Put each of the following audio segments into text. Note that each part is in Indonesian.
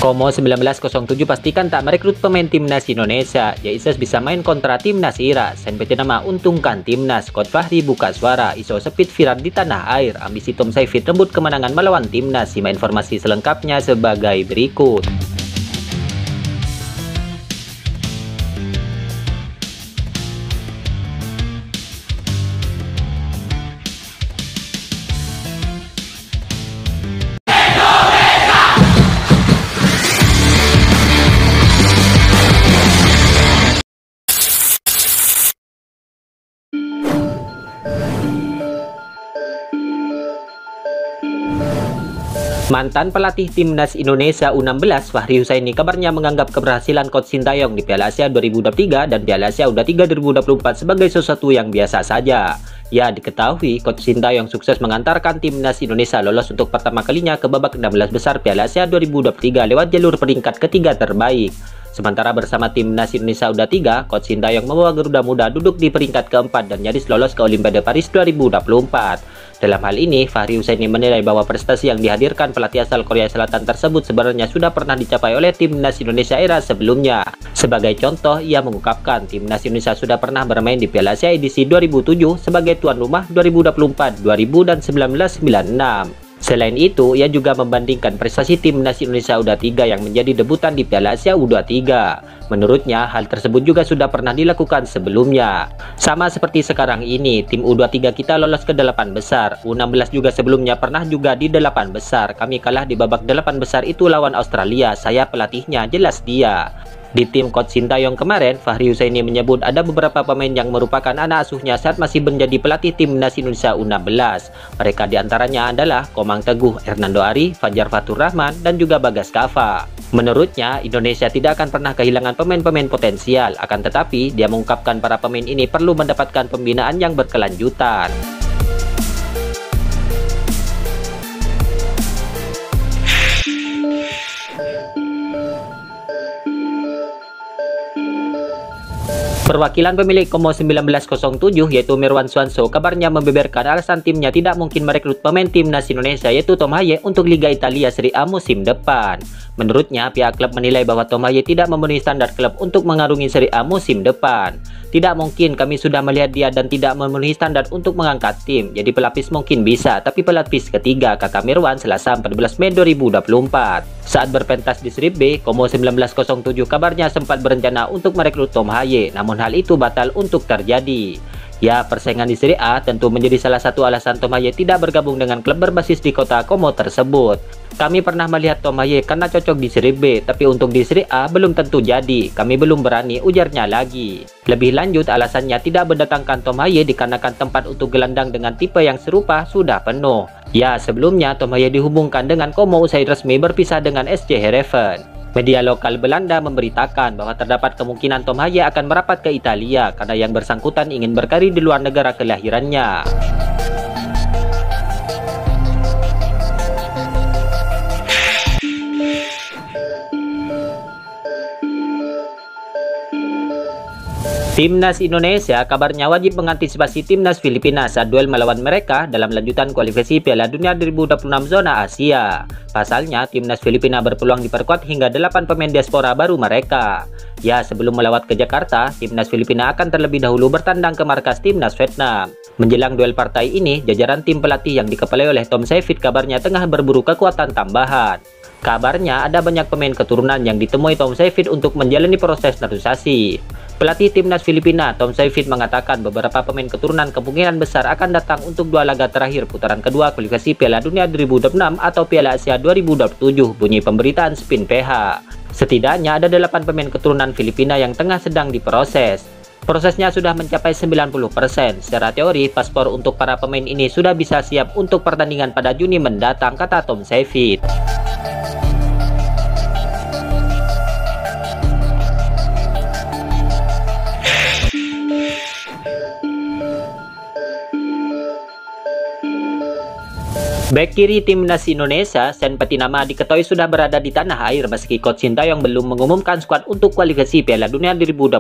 Como 1907 pastikan tak merekrut pemain timnas Indonesia. Yaises bisa main kontra timnas Irak. Sen nama untungkan timnas. Coach Fahri buka suara. Iso sepit viral di tanah air. Ambisi Tom Saifitt rebut kemenangan melawan timnas. Simak informasi selengkapnya sebagai berikut. Mantan pelatih timnas Indonesia U16 Fahri Husaini kabarnya menganggap keberhasilan Coach Sintayong di Piala Asia 2023 dan Piala Asia U23 2024 sebagai sesuatu yang biasa saja. Ya, diketahui Coach Sintayong sukses mengantarkan timnas Indonesia lolos untuk pertama kalinya ke babak 16 besar Piala Asia 2023 lewat jalur peringkat ketiga terbaik. Sementara bersama timnas Indonesia U23, Coach Sintayong membawa Garuda Muda duduk di peringkat keempat dan nyaris lolos ke Olimpiade Paris 2024. Dalam hal ini, Fahri Husaini menilai bahwa prestasi yang dihadirkan pelatih asal Korea Selatan tersebut sebenarnya sudah pernah dicapai oleh timnas Indonesia era sebelumnya. Sebagai contoh, ia mengungkapkan timnas Indonesia sudah pernah bermain di Piala Asia edisi 2007 sebagai tuan rumah 2024, 2000, dan 1996. Selain itu, ia juga membandingkan prestasi timnas Indonesia U23 yang menjadi debutan di Piala Asia U23. Menurutnya, hal tersebut juga sudah pernah dilakukan sebelumnya. Sama seperti sekarang ini, tim U23 kita lolos ke 8 besar. U16 juga sebelumnya pernah juga di 8 besar. Kami kalah di babak 8 besar itu lawan Australia. Saya pelatihnya, jelas dia. Di tim Coach Sintayong kemarin, Fahri Husaini menyebut ada beberapa pemain yang merupakan anak asuhnya saat masih menjadi pelatih timnas Indonesia U16. Mereka diantaranya adalah Komang Teguh, Hernando Ari, Fajar Fatur Rahman, dan juga Bagas Kava. Menurutnya, Indonesia tidak akan pernah kehilangan pemain-pemain potensial, akan tetapi dia mengungkapkan para pemain ini perlu mendapatkan pembinaan yang berkelanjutan. Perwakilan pemilik Como 1907 yaitu Mirwan Swanso kabarnya membeberkan alasan timnya tidak mungkin merekrut pemain timnas Indonesia yaitu Tom Haye untuk Liga Italia Serie A musim depan. Menurutnya, pihak klub menilai bahwa Tom Haye tidak memenuhi standar klub untuk mengarungi Serie A musim depan. Tidak mungkin, kami sudah melihat dia dan tidak memenuhi standar untuk mengangkat tim. Jadi pelapis mungkin bisa, tapi pelapis ketiga, kata Mirwan Selasa 14 Mei 2024. Saat berpentas di Serie B, Como 1907 kabarnya sempat berencana untuk merekrut Tom Haye, namun hal itu batal untuk terjadi. Ya, persaingan di Serie A tentu menjadi salah satu alasan Tom Haye tidak bergabung dengan klub berbasis di kota Como tersebut. Kami pernah melihat Tom Haye karena cocok di Serie B, tapi untuk di Serie A belum tentu jadi. Kami belum berani, ujarnya lagi. Lebih lanjut, alasannya tidak mendatangkan Tom Haye dikarenakan tempat untuk gelandang dengan tipe yang serupa sudah penuh. Ya, sebelumnya Tom Haye dihubungkan dengan Como usai resmi berpisah dengan SC Heerenveen. Media lokal Belanda memberitakan bahwa terdapat kemungkinan Tom Haye akan merapat ke Italia karena yang bersangkutan ingin berkarir di luar negara kelahirannya. Timnas Indonesia kabarnya wajib mengantisipasi timnas Filipina saat duel melawan mereka dalam lanjutan kualifikasi Piala Dunia 2026 zona Asia. Pasalnya, timnas Filipina berpeluang diperkuat hingga 8 pemain diaspora baru mereka. Ya, sebelum melawat ke Jakarta, timnas Filipina akan terlebih dahulu bertandang ke markas timnas Vietnam. Menjelang duel partai ini, jajaran tim pelatih yang dikepalai oleh Tom Saifitt kabarnya tengah berburu kekuatan tambahan. Kabarnya ada banyak pemain keturunan yang ditemui Tom Saifitt untuk menjalani proses naturalisasi. Pelatih timnas Filipina, Tom Saifitt mengatakan beberapa pemain keturunan kemungkinan besar akan datang untuk dua laga terakhir putaran kedua kualifikasi Piala Dunia 2026 atau Piala Asia 2027, bunyi pemberitaan Spin PH. Setidaknya ada 8 pemain keturunan Filipina yang tengah sedang diproses. Prosesnya sudah mencapai 90%. Secara teori, paspor untuk para pemain ini sudah bisa siap untuk pertandingan pada Juni mendatang, kata Tom Saifitt. Bek kiri timnas Indonesia, Sen Petinama diketahui sudah berada di tanah air meski Coach Sintayong belum mengumumkan skuad untuk kualifikasi Piala Dunia 2026.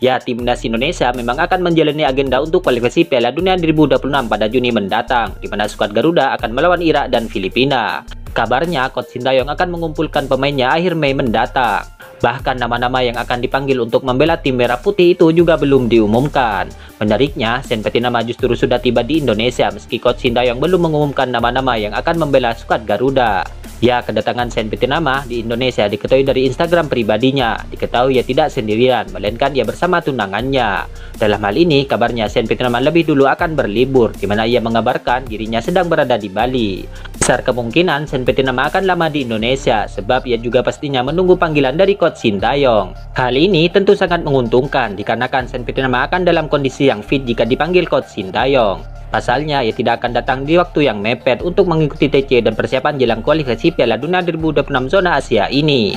Ya, timnas Indonesia memang akan menjalani agenda untuk kualifikasi Piala Dunia 2026 pada Juni mendatang, di mana skuad Garuda akan melawan Irak dan Filipina. Kabarnya, Coach Sintayong akan mengumpulkan pemainnya akhir Mei mendatang. Bahkan nama-nama yang akan dipanggil untuk membela tim Merah Putih itu juga belum diumumkan. Menariknya, Sen Petinama justru sudah tiba di Indonesia meski Coach Sintayong belum mengumumkan nama-nama yang akan membela skuad Garuda. Ya, kedatangan Sen Petinama di Indonesia diketahui dari Instagram pribadinya. Diketahui ia tidak sendirian, melainkan ia bersama tunangannya. Dalam hal ini, kabarnya Sen Petinama lebih dulu akan berlibur, di mana ia mengabarkan dirinya sedang berada di Bali. Besar kemungkinan Sen Petinama akan lama di Indonesia, sebab ia juga pastinya menunggu panggilan dari Coach Sintayong. Hal ini tentu sangat menguntungkan, dikarenakan Sen Petinama akan dalam kondisi yang fit jika dipanggil Coach Sintayong. Pasalnya, ia tidak akan datang di waktu yang mepet untuk mengikuti TC dan persiapan jelang kualifikasi Piala Dunia 2026 zona Asia ini.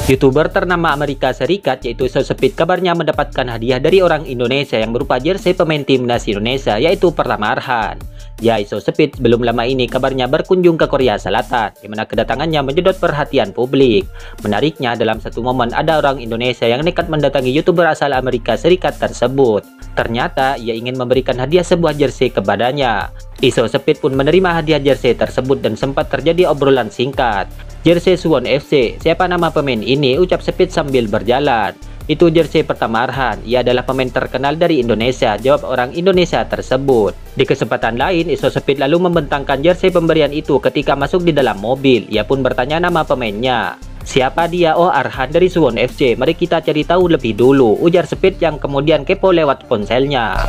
YouTuber ternama Amerika Serikat yaitu Sosepit kabarnya mendapatkan hadiah dari orang Indonesia yang berupa jersey pemain timnas Indonesia yaitu Pratama Arhan. Ya, Sosepit belum lama ini kabarnya berkunjung ke Korea Selatan, di mana kedatangannya menyedot perhatian publik. Menariknya, dalam satu momen ada orang Indonesia yang nekat mendatangi YouTuber asal Amerika Serikat tersebut. Ternyata ia ingin memberikan hadiah sebuah jersey kepadanya. Sosepit pun menerima hadiah jersey tersebut dan sempat terjadi obrolan singkat. Jersey Suwon FC, siapa nama pemain ini? Ucap Sepit sambil berjalan. Itu jersey Pratama Arhan, ia adalah pemain terkenal dari Indonesia, jawab orang Indonesia tersebut. Di kesempatan lain, Sosepit lalu membentangkan jersey pemberian itu ketika masuk di dalam mobil. Ia pun bertanya nama pemainnya. Siapa dia? Oh, Arhan dari Suwon FC, mari kita cari tahu lebih dulu, ujar Sepit yang kemudian kepo lewat ponselnya.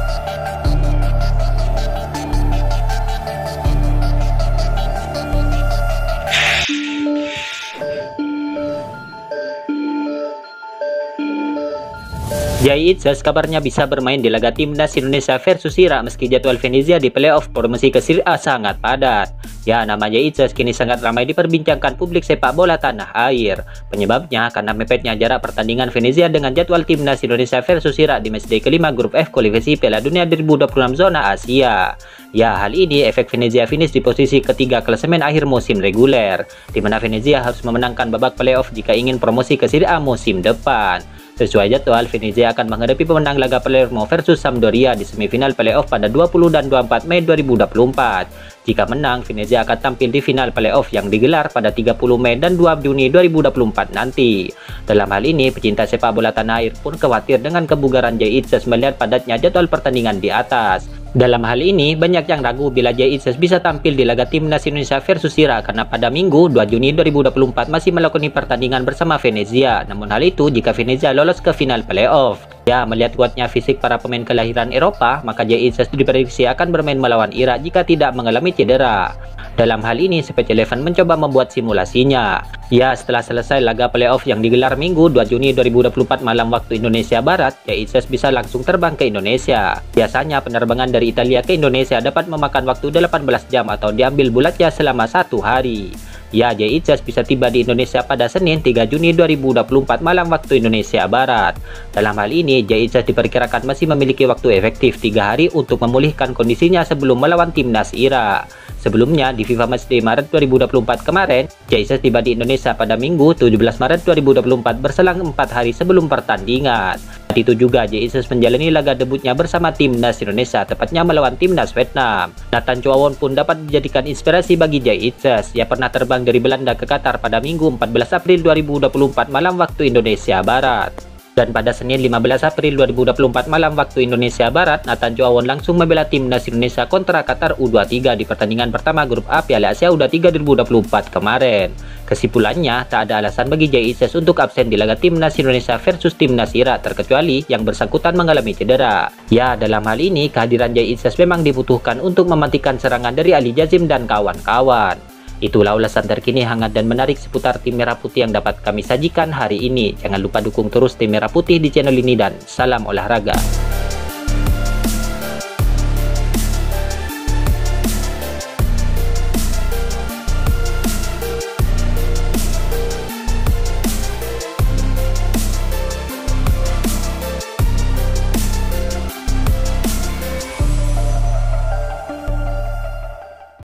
Jai Itzes kabarnya bisa bermain di laga timnas Indonesia versus Irak meski jadwal Venezia di playoff promosi ke Serie A sangat padat. Ya, nama Jai Itzes kini sangat ramai diperbincangkan publik sepak bola tanah air. Penyebabnya karena mepetnya jarak pertandingan Venezia dengan jadwal timnas Indonesia versus Irak di matchday kelima grup F kualifikasi Piala Dunia 2026 zona Asia. Ya, hal ini efek Venezia finish di posisi ketiga klasemen akhir musim reguler, di mana Venezia harus memenangkan babak playoff jika ingin promosi ke Serie A musim depan. Sesuai jadwal, Venezia akan menghadapi pemenang laga Palermo versus Sampdoria di semifinal playoff pada 20 dan 24 Mei 2024. Jika menang, Venezia akan tampil di final playoff yang digelar pada 30 Mei dan 2 Juni 2024 nanti. Dalam hal ini, pecinta sepak bola tanah air pun khawatir dengan kebugaran Jai Itzes melihat padatnya jadwal pertandingan di atas. Dalam hal ini, banyak yang ragu bila Jai Itzes bisa tampil di laga timnas Indonesia versus Irak karena pada Minggu 2 Juni 2024 masih melakoni pertandingan bersama Venezia. Namun hal itu jika Venezia lolos ke final playoff. Ya, melihat kuatnya fisik para pemain kelahiran Eropa, maka Jai Itzes diprediksi akan bermain melawan Irak jika tidak mengalami cedera. Dalam hal ini, Speed Eleven mencoba membuat simulasinya. Ya, setelah selesai laga playoff yang digelar Minggu 2 Juni 2024 malam waktu Indonesia Barat, Jai Itzes bisa langsung terbang ke Indonesia. Biasanya penerbangan dari Italia ke Indonesia dapat memakan waktu 18 jam atau diambil bulatnya selama 1 hari. Ya, Jai Itzes bisa tiba di Indonesia pada Senin 3 Juni 2024 malam waktu Indonesia Barat. Dalam hal ini, Jai Itzes diperkirakan masih memiliki waktu efektif 3 hari untuk memulihkan kondisinya sebelum melawan timnas Irak. Sebelumnya, di FIFA Matchday Maret 2024 kemarin, Jai Itzes tiba di Indonesia pada Minggu 17 Maret 2024 berselang 4 hari sebelum pertandingan. Saat itu juga Jai Itzes menjalani laga debutnya bersama timnas Indonesia, tepatnya melawan timnas Vietnam. Nathan Chuaon pun dapat dijadikan inspirasi bagi Jai Itzes. Ia pernah terbang dari Belanda ke Qatar pada Minggu 14 April 2024 malam waktu Indonesia Barat. Dan pada Senin 15 April 2024 malam waktu Indonesia Barat, Nathan Chuaon langsung membela timnas Indonesia kontra Qatar U23 di pertandingan pertama grup A Piala Asia U23 2024 kemarin. Kesimpulannya, tak ada alasan bagi Jai Itzes untuk absen di laga timnas Indonesia versus timnas Irak terkecuali yang bersangkutan mengalami cedera. Ya, dalam hal ini kehadiran Jai Itzes memang dibutuhkan untuk mematikan serangan dari Ali Jazim dan kawan-kawan. Itulah ulasan terkini hangat dan menarik seputar tim Merah Putih yang dapat kami sajikan hari ini. Jangan lupa dukung terus tim Merah Putih di channel ini dan salam olahraga.